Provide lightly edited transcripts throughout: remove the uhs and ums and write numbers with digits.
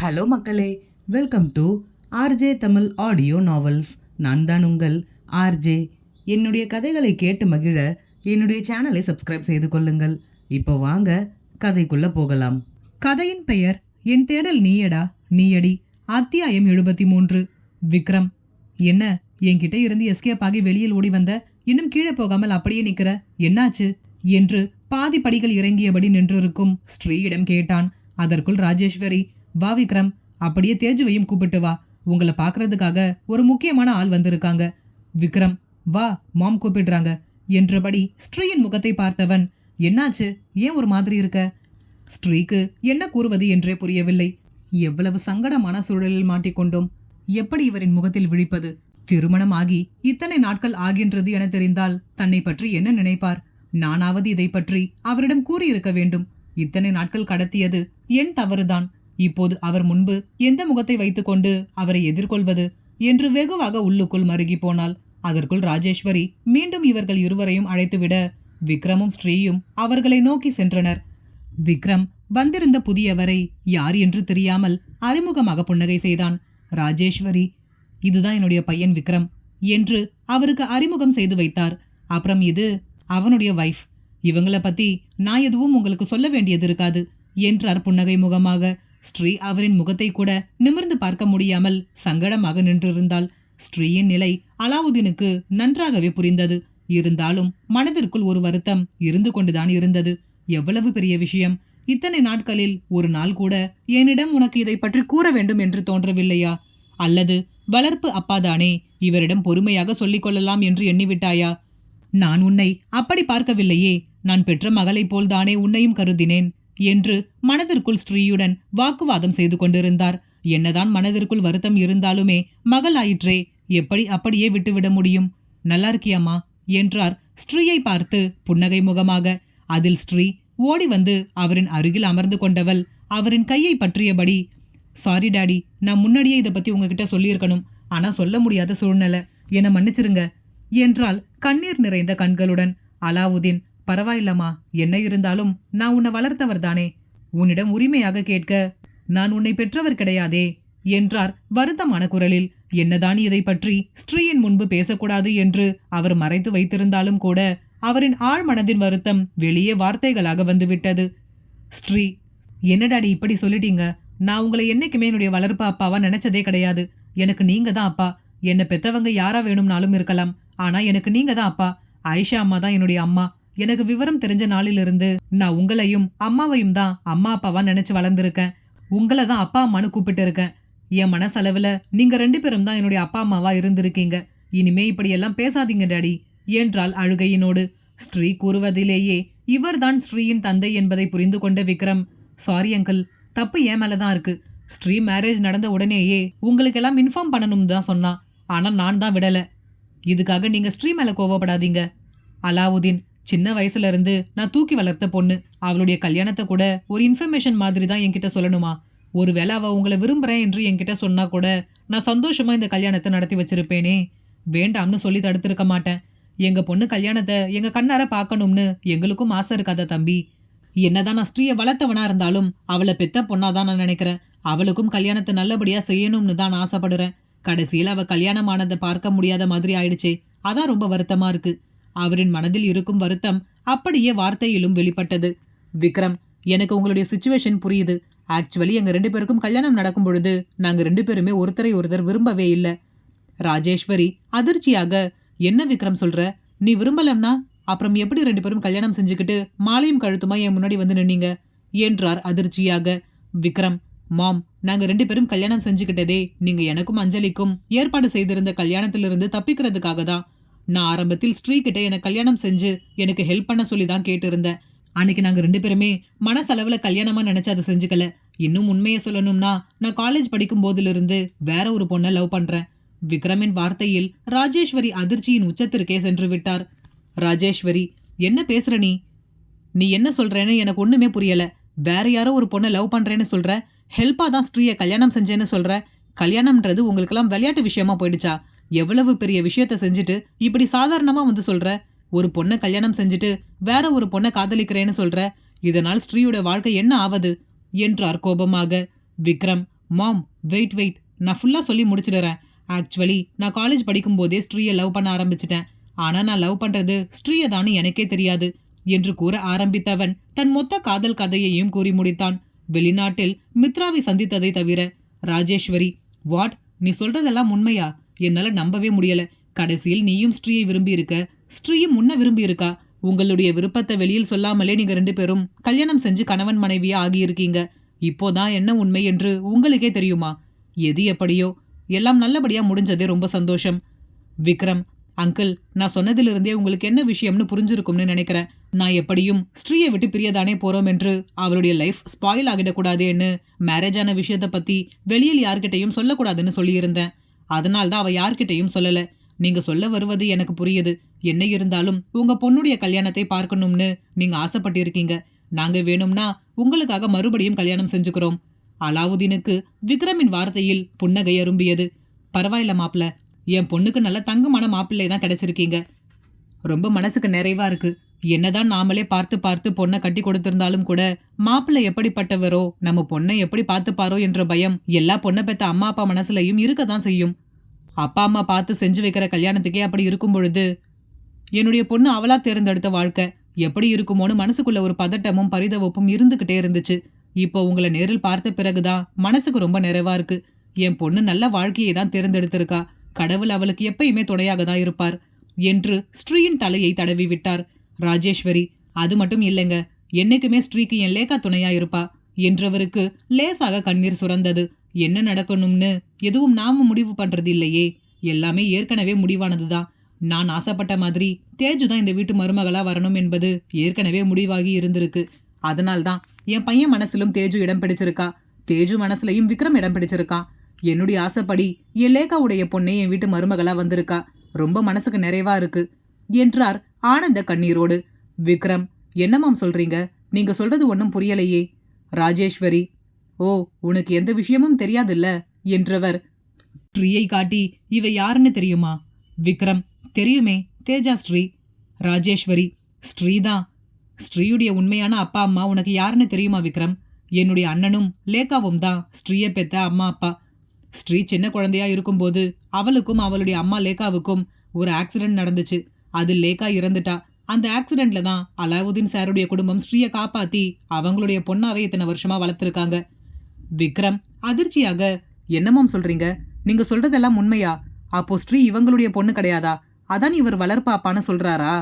Hello மக்களே, welcome to RJ Tamil audio novels. நான் தான் உங்கள் ஆர்ஜே. என்னுடைய கதைகளை கேட்டு மகிழ என்னுடைய சேனலை சப்ஸ்கிரைப் செய்து கொள்ளுங்கள். இப்போ வாங்க கதைக்குள்ள போகலாம். கதையின் பெயர் என் தேடல் நீயடா நீயடி. அத்தியாயம் 73. விக்ரம். என்ன, என்கிட்ட இருந்து எஸ்கேப் ஆகி வெளியில் ஓடி வந்த, இன்னும் கீழே போகாமல் அப்படியே நிக்கிற, என்னாச்சு என்று பாதி படிகள் இறங்கியபடி நின்றிருக்கும் ஸ்ரீயிடம் கேட்டான். அதற்குள் ராஜேஸ்வரி, வா விக்ரம், அப்படியே தேஜுவையும் கூப்பிட்டு வா, உங்களை பார்க்கறதுக்காக ஒரு முக்கியமான ஆள் வந்திருக்காங்க. விக்ரம், வா, மாம் கூப்பிடுறாங்க என்றபடி ஸ்ரீயின் முகத்தை பார்த்தவன், என்னாச்சு, ஏன் ஒரு மாதிரி இருக்க? ஸ்ரீக்கு என்ன கூறுவது என்றே புரியவில்லை. எவ்வளவு சங்கடமான சூழலில் மாட்டிக்கொண்டோம். எப்படி இவரின் முகத்தில் விழிப்பது? திருமணம் ஆகி இத்தனை நாட்கள் ஆகின்றது என தெரிந்தால் தன்னை பற்றி என்ன நினைப்பார்? நானாவது இதை பற்றி அவரிடம் கூறியிருக்க வேண்டும். இத்தனை நாட்கள் கடத்தியது என் தவறுதான். இப்போது அவர் முன்பு எந்த முகத்தை வைத்துக்கொண்டு அவரை எதிர்கொள்வது என்று வெகுவாக உள்ளுக்குள் மருகி போனாள். அதற்குள் ராஜேஸ்வரி மீண்டும் இவர்கள் இருவரையும் அழைத்துவிட விக்ரமும் ஸ்ரீயும் அவர்களை நோக்கி சென்றனர். விக்ரம் வந்திருந்த புதியவரை யார் என்று தெரியாமல் அறிமுகமாக புன்னகை செய்தான். ராஜேஸ்வரி, இதுதான் என்னுடைய பையன் விக்ரம் என்று அவருக்கு அறிமுகம் செய்து வைத்தார். அப்புறம் இது அவனுடைய வைஃப். இவங்களை பத்தி நான் எதுவும் உங்களுக்கு சொல்ல வேண்டியது இருக்காது என்றார் புன்னகை முகமாக. ஸ்ரீ அவரின் முகத்தை கூட நிமிர்ந்து பார்க்க முடியாமல் சங்கடமாக நின்றிருந்தாள். ஸ்ரீயின் நிலை அலாவுதீனுக்கு நன்றாகவே புரிந்தது. இருந்தாலும் மனதிற்குள் ஒரு வருத்தம் இருந்து கொண்டுதான் இருந்தது. எவ்வளவு பெரிய விஷயம்! இத்தனை நாட்களில் ஒரு நாள் கூட என்னிடம் உனக்கு இதை பற்றி கூற வேண்டும் என்று தோன்றவில்லையா? அல்லது வளர்ப்பு அப்பாதானே, இவரிடம் பொறுமையாக சொல்லிக் கொள்ளலாம் என்று எண்ணிவிட்டாயா? நான் உன்னை அப்படி பார்க்கவில்லையே. நான் பெற்ற மகளைப் போல்தானே உன்னையும் கருதினேன் என்று மனதிற்குள் ஸ்ரீயுடன் வாக்குவாதம் செய்து கொண்டிருந்தார். என்னதான் மனதிற்குள் வருத்தம் இருந்தாலுமே மகள் ஆயிற்றே, எப்படி அப்படியே விட்டுவிட முடியும்? நல்லா இருக்கியாமா என்றார் ஸ்ரீயை பார்த்து புன்னகை முகமாக. அதில் ஸ்ரீ ஓடி வந்து அவரின் அருகில் அமர்ந்து கொண்டவள் அவரின் கையை பற்றியபடி, சாரி டாடி, நான் முன்னாடியே இதை பத்தி உங்ககிட்ட சொல்லியிருக்கணும், ஆனா சொல்ல முடியாத சூழ்நிலை, என்னை மன்னிச்சிருங்க என்றால் கண்ணீர் நிறைந்த கண்களுடன். அலாவுதீன், பரவாயில்லம்மா, என்ன இருந்தாலும் நான் உன்னை வளர்த்தவர் தானே, உன்னிடம் உரிமையாக கேட்க நான் உன்னை பெற்றவர் கிடையாதே என்றார் வருத்தமான குரலில். என்னதான் இதை பற்றி ஸ்ரீயின் முன்பு பேசக்கூடாது என்று அவர் மறைத்து வைத்திருந்தாலும் கூட அவரின் ஆழ் மனதின் வருத்தம் வெளியே வார்த்தைகளாக வந்துவிட்டது. ஸ்ரீ, என்னடாடி இப்படி சொல்லிட்டீங்க? நான் உங்களை என்னைக்குமே என்னுடைய வளர்ப்பு அப்பாவா நினைச்சதே கிடையாது. எனக்கு நீங்க தான் அப்பா. என்னை பெத்தவங்க யாரா வேணும்னாலும் இருக்கலாம், ஆனா எனக்கு நீங்க தான் அப்பா. ஆயிஷா அம்மா தான் என்னுடைய அம்மா. எனக்கு விவரம் தெரிஞ்ச நாளிலிருந்து நான் உங்களையும் அம்மாவையும் தான் அம்மா அப்பாவா நினைச்சு வளர்ந்துருக்கேன். உங்களை தான் அப்பா அம்மானு கூப்பிட்டு இருக்கேன். என் மனசளவுல நீங்க 2 பேரும் தான் என்னுடைய அப்பா அம்மாவா இருந்திருக்கீங்க. இனிமே இப்படியெல்லாம் பேசாதீங்க டாடி என்றாள் அழுகையினோடு. ஸ்ரீ கூறுவதிலேயே இவர்தான் ஸ்ரீயின் தந்தை என்பதை புரிந்து கொண்ட விக்ரம், சாரி அங்கிள், தப்பு ஏன் மேலதான் இருக்கு. ஸ்ரீ மேரேஜ் நடந்த உடனேயே உங்களுக்கெல்லாம் இன்ஃபார்ம் பண்ணணும்னு தான் சொன்னா, ஆனா நான் தான் விடல. இதுக்காக நீங்க ஸ்ரீ மேல கோவப்படாதீங்க. அலாவுதீன், சின்ன வயசுல இருந்து நான் தூக்கி வளர்த்த பொண்ணு. அவளுடைய கல்யாணத்தை கூட ஒரு இன்ஃபர்மேஷன் மாதிரி தான் என்கிட்ட சொல்லணுமா? ஒருவேளை அவ உங்களை விரும்புறேன் என்று என்கிட்ட சொன்னா கூட நான் சந்தோஷமா இந்த கல்யாணத்தை நடத்தி வச்சிருப்பேனே. வேண்டாம்னு சொல்லி தடுத்திருக்க மாட்டேன். எங்க பொண்ணு கல்யாணத்தை எங்க கண்ணார பார்க்கணும்னு எங்களுக்கும் ஆசை இருக்காத தம்பி? என்னதான் நான் ஸ்ரீயை வளர்த்தவனா இருந்தாலும் அவளை பெத்த பொண்ணாதான் நான் நினைக்கிறேன். அவளுக்கும் கல்யாணத்தை நல்லபடியா செய்யணும்னு தான் நான் ஆசைப்படுறேன். கடைசியில் அவ கல்யாணமானதை பார்க்க முடியாத மாதிரி ஆயிடுச்சே, அதான் ரொம்ப வருத்தமா இருக்கு. அவரின் மனதில் இருக்கும் வருத்தம் அப்படியே வார்த்தையிலும் வெளிப்பட்டது. விக்ரம், எனக்கு உங்களுடைய சிச்சுவேஷன் புரியுது. ஆக்சுவலி எங்க 2 பேருக்கும் கல்யாணம் நடக்கும் பொழுது நாங்க 2 பேருமே ஒருத்தரை ஒருத்தர் விரும்பவே இல்லை. ராஜேஸ்வரி அதிர்ச்சியாக, என்ன விக்ரம் சொல்ற? நீ விரும்பலன்னா அப்புறம் எப்படி 2 பேரும் கல்யாணம் செஞ்சுக்கிட்டு மாலையும் கழுத்துமா என் முன்னாடி வந்து நின்னீங்க என்றார் அதிர்ச்சியாக. விக்ரம், மாம், நாங்க 2 பேரும் கல்யாணம் செஞ்சுக்கிட்டதே நீங்க எனக்கும் அஞ்சலிக்கும் ஏற்பாடு செய்திருந்த கல்யாணத்திலிருந்து தப்பிக்கிறதுக்காக தான். நான் ஆரம்பத்தில் ஸ்ரீ கிட்ட எனக்கு கல்யாணம் செஞ்சு எனக்கு ஹெல்ப் பண்ண சொல்லி தான் கேட்டு இருந்தேன். அன்னைக்கு நாங்க 2 பேருமே மனசளவுல கல்யாணமா நினைச்சு அதை செஞ்சுக்கல. இன்னும் உண்மையை சொல்லணும்னா நான் காலேஜ் படிக்கும் போதிலிருந்து வேற ஒரு பொண்ணை லவ் பண்றேன். விக்ரமின் வார்த்தையில் ராஜேஸ்வரி அதிர்ச்சியின் உச்சத்திற்கே சென்று விட்டார். ராஜேஸ்வரி, என்ன பேசுற நீ? நீ என்ன சொல்றேன்னு எனக்கு ஒண்ணுமே புரியல. வேற யாரோ ஒரு பொண்ணை லவ் பண்றேன்னு சொல்ற, ஹெல்ப்பா தான் ஸ்ரீயை கல்யாணம் செஞ்சேன்னு சொல்ற. கல்யாணம்ன்றது உங்களுக்கெல்லாம் விளையாட்டு விஷயமா போயிடுச்சா? எவ்வளவு பெரிய விஷயத்த செஞ்சுட்டு இப்படி சாதாரணமா வந்து சொல்ற? ஒரு பொண்ணை கல்யாணம் செஞ்சுட்டு வேற ஒரு பொண்ணை காதலிக்கிறேன்னு சொல்ற. இதனால் ஸ்ரீயோட வாழ்க்கை என்ன ஆவது என்றார் கோபமாக. விக்ரம் மாம், வெயிட் வெயிட், நான் ஃபுல்லா சொல்லி முடிச்சிடுறேன். ஆக்சுவலி நான் காலேஜ் படிக்கும்போதே ஸ்ரீயை லவ் பண்ண ஆரம்பிச்சிட்டேன். ஆனா நான் லவ் பண்றது ஸ்ரீயை தானு எனக்கே தெரியாது என்று கூற ஆரம்பித்தவன் தன் மொத்த காதல் கதையையும் கூறி முடித்தான். வெளிநாட்டில் மித்ராவை சந்தித்ததை தவிர. ராஜேஸ்வரி, வாட், நீ சொல்றதெல்லாம் உண்மையா? என்னால நம்பவே முடியல. கடைசியில் நீயும் ஸ்ரீயை விரும்பி இருக்க, ஸ்ரீயும் முன்ன விரும்பி இருக்கா. உங்களுடைய விருப்பத்தை வெளியில் சொல்லாமலே நீங்க 2 பேரும் கல்யாணம் செஞ்சு கணவன் மனைவியா ஆகியிருக்கீங்க. இப்போதான் என்ன உண்மை என்று உங்களுக்கே தெரியுமா? எது எப்படியோ எல்லாம் நல்லபடியா முடிஞ்சதே ரொம்ப சந்தோஷம். விக்ரம், அங்கிள், நான் சொன்னதிலிருந்தே உங்களுக்கு என்ன விஷயம்னு புரிஞ்சிருக்கும்னு நினைக்கிறேன். நான் எப்படியும் ஸ்ரீயை விட்டு பிரியதானே போறோம் என்று அவளுடைய லைஃப் ஸ்பாயில் ஆகிடக்கூடாதுன்னு மேரேஜான விஷயத்தை பத்தி வெளியில் யார்கிட்டையும் சொல்லக்கூடாதுன்னு சொல்லியிருந்தேன். அதனால்தான் அவ யார்கிட்டையும் சொல்லல. நீங்க சொல்ல வருவது எனக்கு புரியுது. என்ன இருந்தாலும் உங்க பொண்ணுடைய கல்யாணத்தை பார்க்கணும்னு நீங்க ஆசைப்பட்டிருக்கீங்க. நாங்க வேணும்னா உங்களுக்காக மறுபடியும் கல்யாணம் செஞ்சுக்கிறோம். அலாவுதீனுக்கு விக்ரமின் வார்த்தையில் புன்னகை அரும்பியது. பரவாயில்ல மாப்பிள்ள, என் பொண்ணுக்கு நல்ல தங்கமான மாப்பிள்ளை தான் கிடைச்சிருக்கீங்க. ரொம்ப மனசுக்கு நிறைவா இருக்கு. என்னதான் நாமளே பார்த்து பார்த்து பொண்ணை கட்டி கொடுத்திருந்தாலும் கூட மாப்பிள்ளை எப்படிப்பட்டவரோ, நம்ம பொண்ணை எப்படி பார்த்துப்பாரோ என்ற பயம் எல்லா பொண்ணை பெத்த அம்மா அப்பா மனசுலையும் இருக்கதான் செய்யும். அப்பா அம்மா பார்த்து செஞ்சு வைக்கிற கல்யாணத்துக்கே அப்படி இருக்கும் பொழுது என்னுடைய பொண்ணு அவளா தேர்ந்தெடுத்த வாழ்க்கை எப்படி இருக்குமோன்னு மனசுக்குள்ள ஒரு பதட்டமும் பரிதவப்பும் இருந்துகிட்டே இருந்துச்சு. இப்போ உங்களை நேரில் பார்த்த பிறகுதான் மனசுக்கு ரொம்ப நிறைவா இருக்கு. என் பொண்ணு நல்ல வாழ்க்கையை தான் தேர்ந்தெடுத்திருக்கா. கடவுள் அவளுக்கு எப்பயுமே துணையாக தான் இருப்பார் என்று ஸ்ரீயின் தலையை தடவி விட்டார். ராஜேஸ்வரி, அது மட்டும் இல்லைங்க, என்னைக்குமே ஸ்ரீக்கு என் லேகா துணையா இருப்பா என்றவருக்கு லேசாக கண்ணீர் சுரந்தது. என்ன நடக்கணும்னு எதுவும் நாம முடிவு பண்றது இல்லையே, எல்லாமே ஏற்கனவே முடிவானதுதான். நான் ஆசைப்பட்ட மாதிரி தேஜு தான் இந்த வீட்டு மருமகளா வரணும் என்பது ஏற்கனவே முடிவாகி இருந்திருக்கு. அதனால்தான் என் பையன் மனசிலும் தேஜு இடம் பிடிச்சிருக்கா. தேஜு மனசுலையும் விக்ரம் இடம் பிடிச்சிருக்கான். என்னுடைய ஆசைப்படி என் லேகாவுடைய பொண்ணே என் வீட்டு மருமகளா வந்திருக்கா. ரொம்ப மனசுக்கு நிறைவா இருக்கு என்றார் ஆனந்த கண்ணீரோடு. விக்ரம், என்னமாம் சொல்றீங்க? நீங்க சொல்றது ஒன்றும் புரியலையே. ராஜேஸ்வரி, ஓ, உனக்கு எந்த விஷயமும் தெரியாதுல்ல என்றவர் ஸ்ரீயை காட்டி, இவ யாருன்னு தெரியுமா? விக்ரம், தெரியுமே, தேஜா ஸ்ரீ. ராஜேஸ்வரி, ஸ்ரீதான். ஸ்ரீயுடைய உண்மையான அப்பா அம்மா உனக்கு யாருன்னு தெரியுமா விக்ரம்? என்னுடைய அண்ணனும் லேகாவும் தான் ஸ்ரீயை பெத்த அம்மா அப்பா. ஸ்ரீ சின்ன குழந்தையா இருக்கும்போது அவளுக்கும் அவளுடைய அம்மா லேகாவுக்கும் ஒரு ஆக்சிடென்ட் நடந்துச்சு. அதில் லேகா இறந்துட்டா. அந்த ஆக்சிடென்ட்ல தான் அலாவுதீன் சாருடைய குடும்பம் ஸ்ரீயை காப்பாத்தி அவங்களுடைய பொண்ணாவே இத்தனை வருஷமா வளர்த்துருக்காங்க. விக்ரம் அதிர்ச்சியாக, என்னமாம் சொல்றீங்க? நீங்க சொல்றதெல்லாம் உண்மையா? அப்போ ஸ்ரீ இவங்களுடைய பொண்ணு கிடையாதா? அதான் இவர் வளர்ப்பாப்பான்னு சொல்றாரா?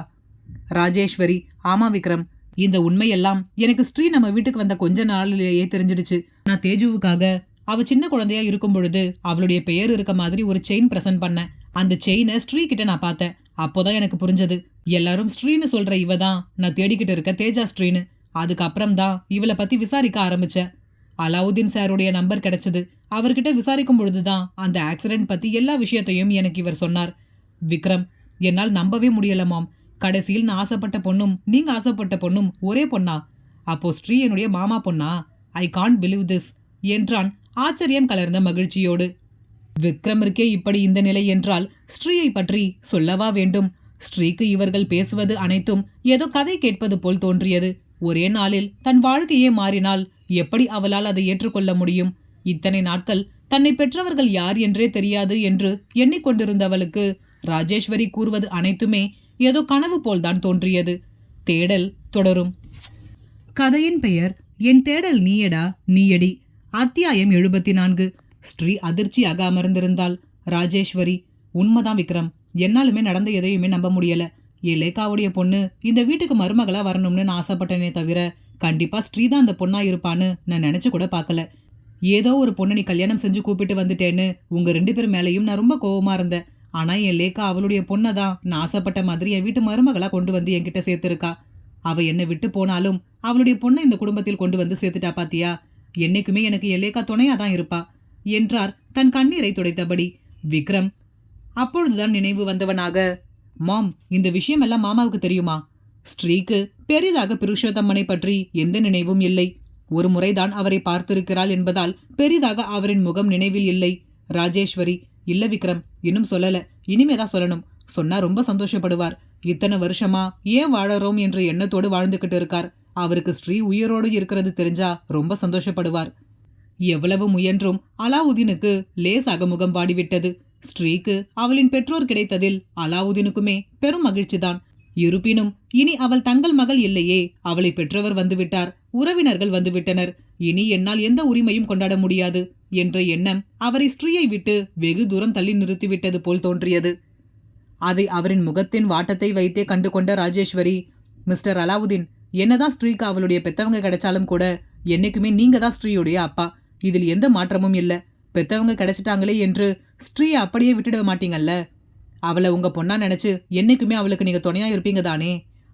ராஜேஸ்வரி, ஆமா விக்ரம், இந்த உண்மையெல்லாம் எனக்கு ஸ்ரீ நம்ம வீட்டுக்கு வந்த கொஞ்ச நாளிலேயே தெரிஞ்சிடுச்சு. நான் தேஜுவுக்காக அவ சின்ன குழந்தையா இருக்கும் பொழுது அவளுடைய பெயர் இருக்க மாதிரி ஒரு செயின் பிரசன்ட் பண்ணேன். அந்த செயினை ஸ்ரீ கிட்ட நான் பார்த்தேன். அப்போதான் எனக்கு புரிஞ்சது, எல்லாரும் ஸ்ரீன்னு சொல்ற இவ தான் நான் தேடிக்கிட்டு இருக்க தேஜா ஸ்ரீன்னு. அதுக்கப்புறம் தான் இவளை பத்தி விசாரிக்க ஆரம்பிச்சேன். அலாவுதீன் சாருடைய நம்பர் கிடைச்சது. அவர்கிட்ட விசாரிக்கும் பொழுதுதான் அந்த ஆக்சிடென்ட் பத்தி எல்லா விஷயத்தையும் எனக்கு இவர் சொன்னார். விக்ரம், என்னால் நம்பவே முடியலமாம். கடைசியில் நான் ஆசைப்பட்ட பொண்ணும் நீங்க ஆசைப்பட்ட பொண்ணும் ஒரே பொண்ணா? அப்போ ஸ்ரீ என்னுடைய மாமா பொண்ணா? ஐ காண்ட் பிலீவ் திஸ் என்றான் ஆச்சரியம் கலர்ந்த மகிழ்ச்சியோடு. விக்ரமிற்கே இப்படி இந்த நிலை என்றால் ஸ்ரீயை பற்றி சொல்லவா வேண்டும்? ஸ்ரீக்கு இவர்கள் பேசுவது அனைத்தும் ஏதோ கதை கேட்பது போல் தோன்றியது. ஒரே நாளில் தன் வாழ்க்கையே மாறினால் எப்படி அவளால் அதை ஏற்றுக்கொள்ள முடியும்? இத்தனை நாட்கள் தன்னை பெற்றவர்கள் யார் என்றே தெரியாது என்று எண்ணிக்கொண்டிருந்தவளுக்கு ராஜேஸ்வரி கூறுவது அனைத்துமே ஏதோ கனவு போல்தான் தோன்றியது. தேடல் தொடரும். கதையின் பெயர் என் தேடல் நீயடா நீயடி. அத்தியாயம் 74. ஸ்ரீ அதிர்ச்சியாக அமர்ந்திருந்தாள். ராஜேஸ்வரி, உண்மைதான் விக்ரம், என்னாலுமே நடந்த எதையுமே நம்ப முடியல. என் லேகாவுடைய பொண்ணு இந்த வீட்டுக்கு மருமகளா வரணும்னு நான் ஆசைப்பட்டனே தவிர கண்டிப்பா ஸ்ரீதான் அந்த பொண்ணா இருப்பான்னு நான் நினைச்சு கூட பார்க்கல. ஏதோ ஒரு பொண்ணு நீ கல்யாணம் செஞ்சு கூப்பிட்டு வந்துட்டேன்னு உங்க 2 பேர் மேலையும் நான் ரொம்ப கோவமா இருந்தேன். ஆனா என் லேகா அவளுடைய பொண்ணை தான் நான் ஆசைப்பட்ட மாதிரி என் வீட்டு மருமகளா கொண்டு வந்து என்கிட்ட சேர்த்திருக்கா. அவ என்னை விட்டு போனாலும் அவளுடைய பொண்ணை இந்த குடும்பத்தில் கொண்டு வந்து சேர்த்துட்டா பாத்தியா? என்னைக்குமே எனக்கு என் லேகா துணையா தான் இருப்பா என்றார் தன் கண்ணீரை துடைத்தபடி. விக்ரம் அப்பொழுதுதான் நினைவு வந்தவனாக, மாம், இந்த விஷயம் எல்லாம் மாமாவுக்கு தெரியுமா? ஸ்ரீக்கு பெரிதாக புருஷோத்தம்மனை பற்றி எந்த நினைவும் இல்லை. ஒரு முறைதான் அவரை பார்த்திருக்கிறாள் என்பதால் பெரிதாக அவரின் முகம் நினைவில் இல்லை. ராஜேஸ்வரி, இல்ல விக்ரம், இன்னும் சொல்லல, இனிமேதான் சொல்லணும். சொன்னா ரொம்ப சந்தோஷப்படுவார். இத்தனை வருஷமா ஏன் வாழறோம் என்ற எண்ணத்தோடு வாழ்ந்துகிட்டு இருக்கார். அவருக்கு ஸ்ரீ உயிரோடு இருக்கிறது தெரிஞ்சா ரொம்ப சந்தோஷப்படுவார். எவ்வளவு முயன்றும் அலாவுதீனுக்கு லேசாக முகம் வாடிவிட்டது. ஸ்ரீக்கு அவளின் பெற்றோர் கிடைத்ததில் அலாவுதீனுக்குமே பெரும் மகிழ்ச்சிதான். இருப்பினும் இனி அவள் தங்கள் மகள் இல்லையே, அவளை பெற்றவர் வந்துவிட்டார், உறவினர்கள் வந்துவிட்டனர், இனி என்னால் எந்த உரிமையும் கொண்டாட முடியாது என்ற எண்ணம் அவரை ஸ்ரீயை விட்டு வெகு தூரம் தள்ளி நிறுத்திவிட்டது போல் தோன்றியது. அதை அவரின் முகத்தின் வாட்டத்தை வைத்தே கண்டு கொண்ட ராஜேஸ்வரி, மிஸ்டர் அலாவுதீன், என்னதான் ஸ்ரீக்கு அவளுடைய பெத்தவங்க கிடைச்சாலும் கூட என்னைக்குமே நீங்க தான் ஸ்ரீயுடைய அப்பா. இதில் எந்த மாற்றமும் இல்லை. பெத்தவங்க கிடைச்சிட்டாங்களே என்று ஸ்ரீயை அப்படியே விட்டுட மாட்டீங்கல்ல. அவளை உங்க பொண்ணா நினைச்சு என்னைக்குமே அவளுக்கு நீங்க துணையா இருப்பீங்க தானே?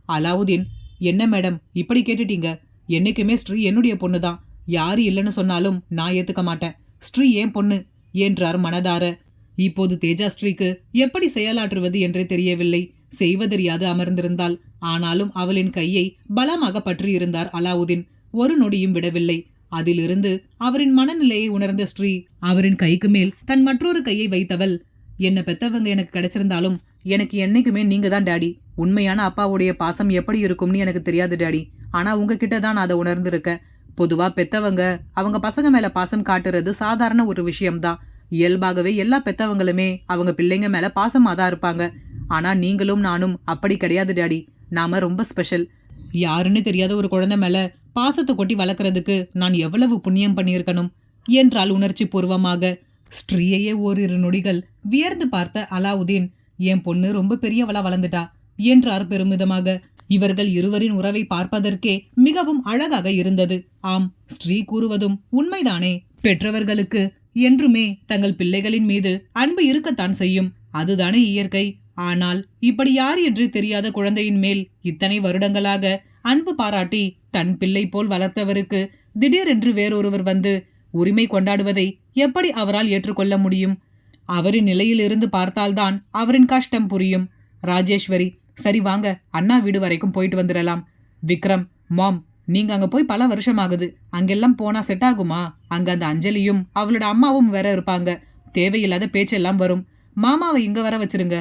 அலாவுதீன், என்ன மேடம் இப்படி கேட்டுட்டீங்க? என்னைக்குமே ஸ்ரீ என்னுடைய பொண்ணு தான். யாரு இல்லைன்னு சொன்னாலும் நான் ஏத்துக்க மாட்டேன். ஸ்ரீ ஏன் பொண்ணு என்றார் மனதார. இப்போது தேஜா ஸ்ரீக்கு எப்படி செயலாற்றுவது என்றே தெரியவில்லை. செய்வதறியாது அமர்ந்திருந்தாள். ஆனாலும் அவளின் கையை பலமாக பற்றியிருந்தார் அலாவுதீன். ஒரு நொடியும் விடவில்லை. அதிலிருந்து அவரின் மனநிலையை உணர்ந்த ஸ்ரீ அவரின் கைக்கு மேல் தன் மற்றொரு கையை வைத்தவள், என்ன பெத்தவங்க எனக்கு கிடைச்சிருந்தாலும் எனக்கு என்னைக்குமே நீங்க தான் டாடி. உண்மையான அப்பாவுடைய பாசம் எப்படி இருக்கும்னு எனக்கு தெரியாது டாடி. ஆனா உங்ககிட்ட தான் நான் அதை உணர்ந்திருக்கேன். பொதுவா பெத்தவங்க அவங்க பசங்க மேல பாசம் காட்டுறது சாதாரண ஒரு விஷயம்தான். இயல்பாகவே எல்லா பெத்தவங்களுமே அவங்க பிள்ளைங்க மேல பாசமா தான் இருப்பாங்க. ஆனா நீங்களும் நானும் அப்படி கிடையாது டாடி. நாம ரொம்ப ஸ்பெஷல். யாருன்னு தெரியாத ஒரு குழந்தை மேல பாசத்தை கொட்டி வளர்க்கறதுக்கு நான் எவ்வளவு புண்ணியம் பண்ணியிருக்கணும் என்றால் உணர்ச்சி பூர்வமாக. ஸ்ரீயையே ஓரிரு நொடிகள் வியர்ந்து பார்த்த அலாவுதீன், என் பொண்ணு ரொம்ப பெரியவளா வளர்ந்துட்டா என்றார் பெருமிதமாக. இவர்கள் இருவரின் உறவை பார்ப்பதற்கே மிகவும் அழகாக இருந்தது. ஆம், ஸ்ரீ கூறுவதும் உண்மைதானே. பெற்றவர்களுக்கு என்றுமே தங்கள் பிள்ளைகளின் மீது அன்பு இருக்கத்தான் செய்யும். அதுதானே இயற்கை. ஆனால் இப்படி யார் என்று தெரியாத குழந்தையின் மேல் இத்தனை வருடங்களாக அன்பு பாராட்டி தன் பிள்ளை போல் வளர்த்தவருக்கு திடீரென்று வேறொருவர் வந்து உரிமை கொண்டாடுவதை எப்படி அவரால் ஏற்றுக்கொள்ள முடியும்? அவரின் நிலையிலிருந்து பார்த்தால்தான் அவரின் கஷ்டம் புரியும். ராஜேஸ்வரி, சரி வாங்க, அண்ணா வீடு வரைக்கும் போயிட்டு வந்துடலாம். விக்ரம், மாம், நீங்க அங்க போய் பல வருஷம் ஆகுது. அங்கெல்லாம் போனா செட் ஆகுமா? அங்க அந்த அஞ்சலியும் அவளோட அம்மாவும் வேற இருப்பாங்க. தேவையில்லாத பேச்செல்லாம் வரும். மாமாவை இங்க வர வச்சிருங்க.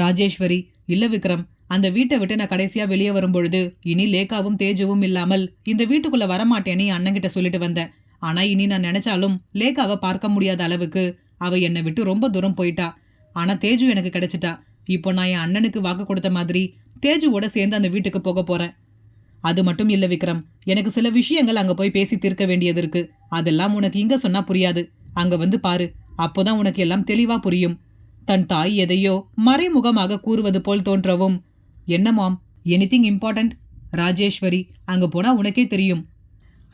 ராஜேஸ்வரி, இல்ல விக்ரம், அந்த வீட்டை விட்டு நான் கடைசியா வெளியே வரும்பொழுது இனி லேக்காவும் தேஜுவும் இல்லாமல் இந்த வீட்டுக்குள்ள வரமாட்டேன்னு அண்ணன்கிட்ட சொல்லிட்டு வந்தேன். ஆனா இனி நான் நினைச்சாலும் லேக்காவை பார்க்க முடியாத அளவுக்கு அவ என்னை விட்டு ரொம்ப தூரம் போயிட்டா. ஆனா தேஜு எனக்கு கிடைச்சிட்டா. இப்போ நான் என் அண்ணனுக்கு வாக்கு கொடுத்த மாதிரி தேஜுவோட சேர்ந்து அந்த வீட்டுக்கு போக போறேன். அது மட்டும் இல்ல விக்ரம், எனக்கு சில விஷயங்கள் அங்க போய் பேசி தீர்க்க வேண்டியது இருக்கு. அதெல்லாம் உனக்கு இங்க சொன்னா புரியாது. அங்க வந்து பாரு, அப்போதான் உனக்கு எல்லாம் தெளிவா புரியும். தன் தாய் எதையோ மறைமுகமாக கூறுவது போல் தோன்றவும், என்ன மாம், எனிதிங் இம்பார்ட்டன்ட்? ராஜேஸ்வரி, அங்க போனா உனக்கே தெரியும்.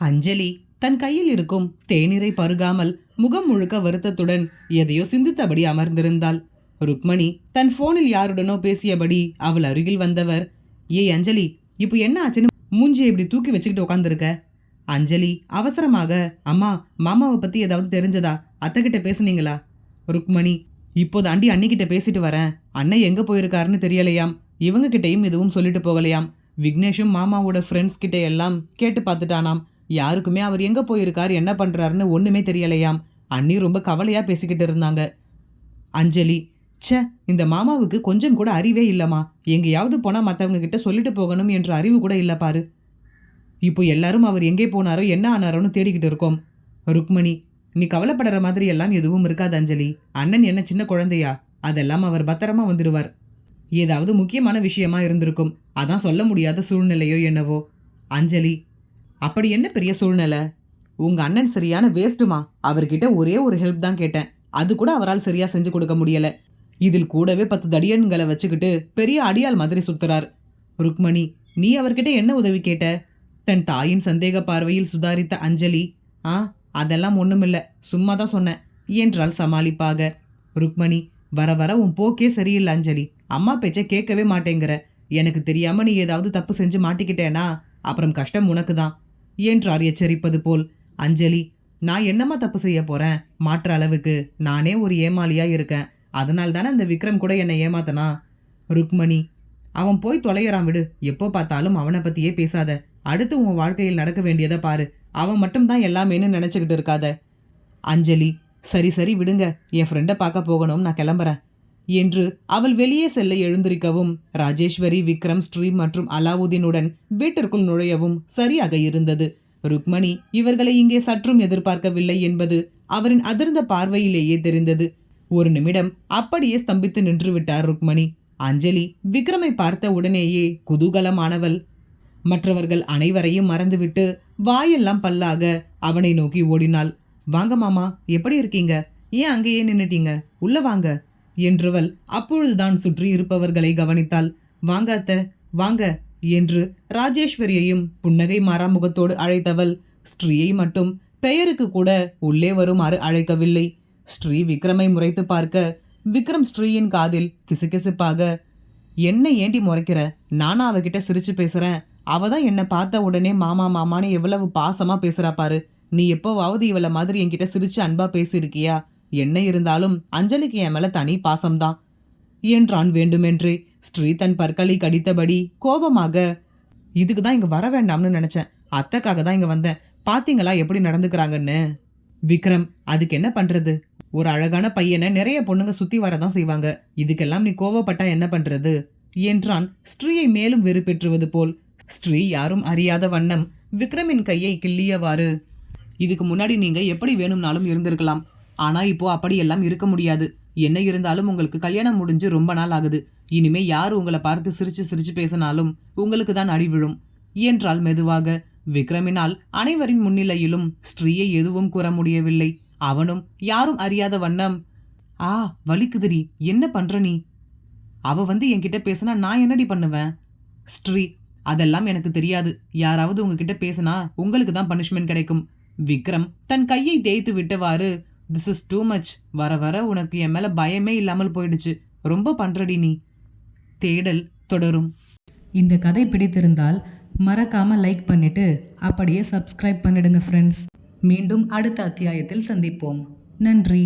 அஞ்சலி தன் கையில் இருக்கும் தேநீரை பருகாமல் முகம் முழுக்க வருத்தத்துடன் எதையோ சிந்தித்தபடி அமர்ந்திருந்தாள். ருக்மணி தன் போனில் யாருடனோ பேசியபடி அவள் அருகில் வந்தவர், ஏய் அஞ்சலி, இப்போ என்ன ஆச்சுன்னு மூஞ்சியை இப்படி தூக்கி வச்சுக்கிட்டு உட்காந்துருக்க? அஞ்சலி அவசரமாக, அம்மா, மாமாவை பத்தி ஏதாவது தெரிஞ்சதா? அத்தைக்கிட்ட பேசுனீங்களா? ருக்மணி, இப்போது ஆண்டி அண்ணிக்கிட்ட பேசிட்டு வரேன். அண்ணன் எங்க போயிருக்காருன்னு தெரியலையாம். இவங்க கிட்டையும் எதுவும் சொல்லிட்டு போகலையாம். விக்னேஷும் மாமாவோட ஃப்ரெண்ட்ஸ் கிட்ட எல்லாம் கேட்டு பார்த்துட்டானாம். யாருக்குமே அவர் எங்க போயிருக்காரு என்ன பண்றாருன்னு ஒண்ணுமே தெரியலையாம். அண்ணி ரொம்ப கவலையா பேசிக்கிட்டு இருந்தாங்க. அஞ்சலி, ச்சே, இந்த மாமாவுக்கு கொஞ்சம் கூட அறிவே இல்லம்மா. எங்கேயாவது போனா மற்றவங்க கிட்ட சொல்லிட்டு போகணும் என்ற அறிவு கூட இல்லை பாரு. இப்போ எல்லாரும் அவர் எங்கே போனாரோ என்ன ஆனாரோன்னு தேடிக்கிட்டு இருக்கோம். ருக்மணி, நீ கவலைப்படுற மாதிரி எல்லாம் எதுவும் இருக்காது அஞ்சலி. அண்ணன் என்ன சின்ன குழந்தையா? அதெல்லாம் அவர் பத்திரமா வந்துடுவார். ஏதாவது முக்கியமான விஷயமா இருந்திருக்கும். அதான் சொல்ல முடியாத சூழ்நிலையோ என்னவோ. அஞ்சலி, அப்படி என்ன பெரிய சூழ்நிலை? உங்க அண்ணன் சரியான வேஸ்ட்டுமா. அவர்கிட்ட ஒரே ஒரு ஹெல்ப் தான் கேட்டேன். அது கூட அவரால் சரியா செஞ்சு கொடுக்க முடியல. இதில் கூடவே 10 தடியன்களை வச்சுக்கிட்டு பெரிய அடியாள் மாதிரி சுத்துறார். ருக்மணி, நீ அவர்கிட்ட என்ன உதவி கேட்ட? தன் தாயின் சந்தேக பார்வையில் சுதாரித்த அஞ்சலி, அதெல்லாம் ஒண்ணுமில்ல, சும்மா தான் சொன்னேன் என்றாள் சமாளிப்பாக. ருக்மணி, வர வர உன் போக்கே சரியில்லை அஞ்சலி. அம்மா பேச்சை கேட்கவே மாட்டேங்கிற. எனக்கு தெரியாம நீ ஏதாவது தப்பு செஞ்சு மாட்டிக்கிட்டேனா அப்புறம் கஷ்டம் உனக்கு தான் என்றார் எச்சரிப்பது போல். அஞ்சலி, நான் என்னம்மா தப்பு செய்ய போறேன்? மாற்ற அளவுக்கு நானே ஒரு ஏமாளியா இருக்கேன். அதனால் தானே அந்த விக்ரம் கூட என்னை ஏமாத்தனா. ருக்மணி, அவன் போய் தொலைகிறான் விடு. எப்போ பார்த்தாலும் அவனை பத்தியே பேசாத. அடுத்து உன் வாழ்க்கையில் நடக்க வேண்டியதை பாரு. அவன் மட்டும்தான் எல்லாமேன்னு நினைச்சுக்கிட்டு இருக்காத. அஞ்சலி, சரி சரி விடுங்க, என் ஃப்ரெண்டை பார்க்க போகணும், நான் கிளம்புறேன் என்று அவள் வெளியே செல்ல எழுந்திருக்கவும் ராஜேஸ்வரி, விக்ரம், ஸ்ரீ மற்றும் அலாவுதீனுடன் வீட்டிற்குள் நுழையவும் சரியாக இருந்தது. ருக்மணி இவர்களை இங்கே சற்றும் எதிர்பார்க்கவில்லை என்பது அவரின் அதிர்ந்த பார்வையிலேயே தெரிந்தது. ஒரு நிமிடம் அப்படியே ஸ்தம்பித்து நின்று விட்டார் ருக்மணி. அஞ்சலி விக்ரமை பார்த்த உடனேயே குதூகலமானவள் மற்றவர்கள் அனைவரையும் மறந்துவிட்டு வாயெல்லாம் பல்லாக அவனை நோக்கி ஓடினாள். வாங்க மாமா, எப்படி இருக்கீங்க? ஏன் அங்கேயே நின்னுட்டீங்க? உள்ள வாங்க என்றவள் அப்பொழுதுதான் சுற்றி இருப்பவர்களை கவனித்தாள். வாங்க அத்தை, வாங்க என்று ராஜேஸ்வரியையும் புன்னகை மாறாமுகத்தோடு அழைத்தவள் ஸ்ரீயை மட்டும் பெயருக்கு கூட உள்ளே வருமாறு அழைக்கவில்லை. ஸ்ரீ விக்ரமை முறைத்து பார்க்க விக்ரம் ஸ்ரீயின் காதில் கிசுகிசுப்பாக, என்ன ஏண்டி முறைக்கிற? நானா அவகிட்ட சிரிச்சு பேசுறேன். அவ தான் என்னை பார்த்த உடனே மாமா மாமான்னு எவ்வளவு பாசமா பேசுறா பாரு. நீ எப்போவாவது இவள மாதிரி என்கிட்ட சிரிச்சு அன்பா பேசியிருக்கியா? என்ன இருந்தாலும் அஞ்சலிக்கு என் மேல தனி பாசம்தான் என்றான் வேண்டுமென்றே. ஸ்ரீ தன் பற்களை கடித்தபடி கோபமாக, இதுக்கு தான் இங்க வர வேண்டாம்னு நினைச்சேன். அத்தைக்காக தான் இங்க வந்தேன். பாத்தீங்களா எப்படி நடந்துக்கிறாங்கன்னு? விக்ரம், அதுக்கு என்ன பண்றது? ஒரு அழகான பையனை நிறைய பொண்ணுங்க சுத்தி வரதான் செய்வாங்க. இதுக்கெல்லாம் நீ கோவப்பட்டா என்ன பண்றது என்றான் ஸ்ரீயை மேலும் வெறுப்பேற்றுவது போல். ஸ்ரீ யாரும் அறியாத வண்ணம் விக்ரமின் கையை கிள்ளியவாறு, இதுக்கு முன்னாடி நீங்க எப்படி வேணும்னாலும் இருந்திருக்கலாம். ஆனா இப்போ அப்படியெல்லாம் இருக்க முடியாது. என்ன இருந்தாலும் உங்களுக்கு கல்யாணம் முடிஞ்சு ரொம்ப நாள் ஆகுது. இனிமே யார் உங்களை பார்த்து சிரிச்சு சிரிச்சு பேசினாலும் உங்களுக்கு தான் அடி விழும் என்றால் மெதுவாக. விக்ரமினால் அனைவரின் முன்னிலையிலும் ஸ்ரீயை எதுவும் கூற முடியவில்லை. அவனும் யாரும் அறியாத வண்ணம், ஆ வலிக்குதுடி, என்ன பண்ற நீ? அவ வந்து என்கிட்ட பேசினா நான் என்னடி பண்ணுவேன்? ஸ்ரீ, அதெல்லாம் எனக்கு தெரியாது. யாராவது உங்ககிட்ட பேசினா உங்களுக்கு தான் பனிஷ்மெண்ட் கிடைக்கும். விக்ரம் தன் கையை தேய்த்து விட்டவாறு, திஸ் இஸ் டூ மச். வர வர உனக்கு என் மேல பயமே இல்லாமல் போயிடுச்சு. ரொம்ப பண்றடி நீ. தேடல் தொடரும். இந்த கதை பிடித்திருந்தால் மறக்காம லைக் பண்ணிட்டு அப்படியே சப்ஸ்கிரைப் பண்ணிடுங்க ஃப்ரெண்ட்ஸ். மீண்டும் அடுத்த அத்தியாயத்தில் சந்திப்போம். நன்றி.